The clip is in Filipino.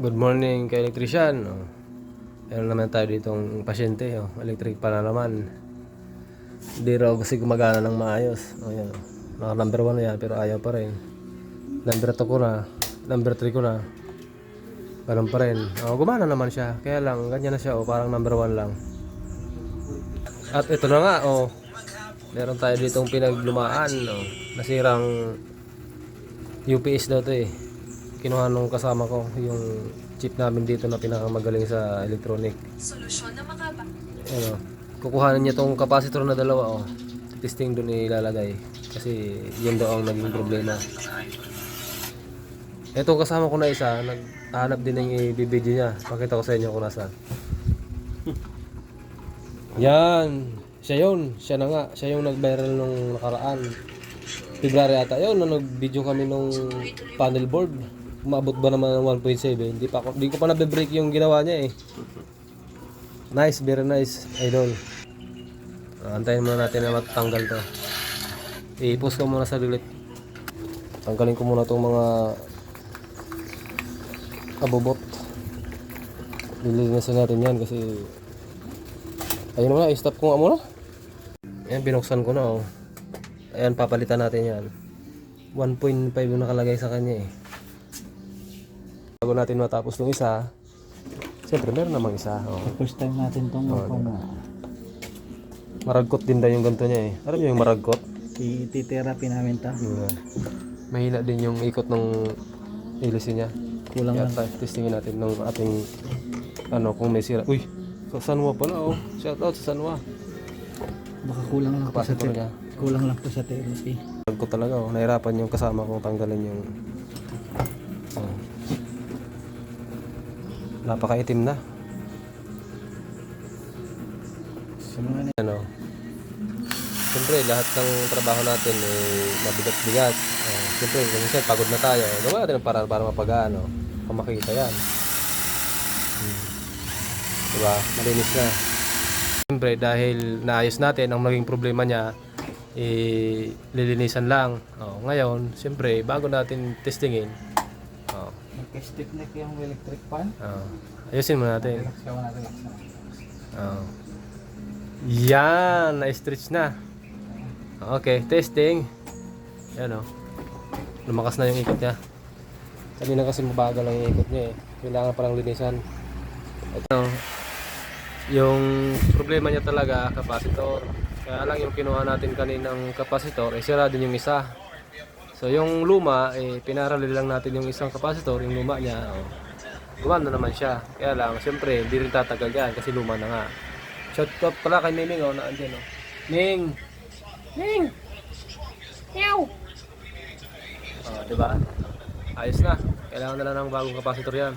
Good morning kay electrician. Oh. Meron naman tayo ditong pasyente. Oh. Electric pa na naman. Hindi raw kasi gumagana ng maayos. Oh, yan. Naka number 1 na yan pero ayaw pa rin. Number 2 ko na. Number 3 ko na. Ganun pa rin. Oh, gumana naman siya. Kaya lang, ganyan na siya. Oh, parang number 1 lang. At ito na nga. Oh. Meron tayo ditong pinaglumaan. Oh. Nasirang UPS daw to eh. Kinuha nung kasama ko yung chip namin dito na pinakamagaling sa electronic. Solusyon na makaba. Ano, kukuhanin niya tong capacitor na dalawa oh. Testing doon ilalagay kasi yun daw ang naging problema. Ito kasama ko na isa, naghanap din ng i-video niya. Pakita ko sa inyo kung nasaan. Yan, siya yun. Siya na nga, siya yung nag-viral nung nakaraan. February ata yun, na nag-video kami nung panel board. Umabot ba naman ng 1.7? Hindi ko pa nabe-break yung ginawa niya eh. Nice, very nice, idol. Antayin muna natin na matanggal to. I-post ko muna sa delete. Tanggalin ko muna tong mga abobot. Lilinisan natin yan kasi ayun muna, i-stop ko nga muna. Ayan, binuksan ko na oh. Ayan, papalitan natin yan. 1.5 yung nakalagay sa kanya eh. Bago natin matapos yung isa, siyempre meron namang isa. Oh. First time natin itong Maragkot din daw yung ganito niya eh. Alam niyo yung maragkot? i-therapy namin ta. Mahina din yung ikot ng hélice niya. Kulang Kaya lang. testingin natin ng ating kung may sira. Uy, sa Sanwa pala oh. Shout out sa Sanwa. Baka kulang lang po sa Capacitor niya. Kulang lang po sa therapy. Maragkot talaga oh. Nahirapan yung kasama kong tanggalin yung napakaitim na. Ano? Siyempre, lahat ng trabaho natin mabigat-bigat. Siyempre, minsan pagod na tayo. Gawa natin para mapagaan. Kung makikita yan. Diba? Malinis na. Siyempre, dahil naayos natin ang maging problema niya, lilinisan lang. Ngayon, siyempre, bago natin testingin, Nagka-stick neck yung electric fan. ayusin muna natin. Relax ka muna, relax na. Yan, na-stretch na. Okay, testing. Yan o. Lumakas na yung ikot niya. Kanina kasi mabagal lang yung ikot niya eh. Kailangan parang linisan. Ito, yung problema niya talaga, capacitor. Kaya lang yung kinuha natin kaninang capacitor, sira din yung isa. So yung luma, pinaralil lang natin yung isang capacitor, yung luma niya. Gumana naman siya. Kaya lang, siyempre, hindi rin tatagal yan kasi luma na nga. Shout out pala kay Ming na andyan Ming! Ming! Meow! Diba? Ayos na. Kailangan na lang ng bagong capacitor yan.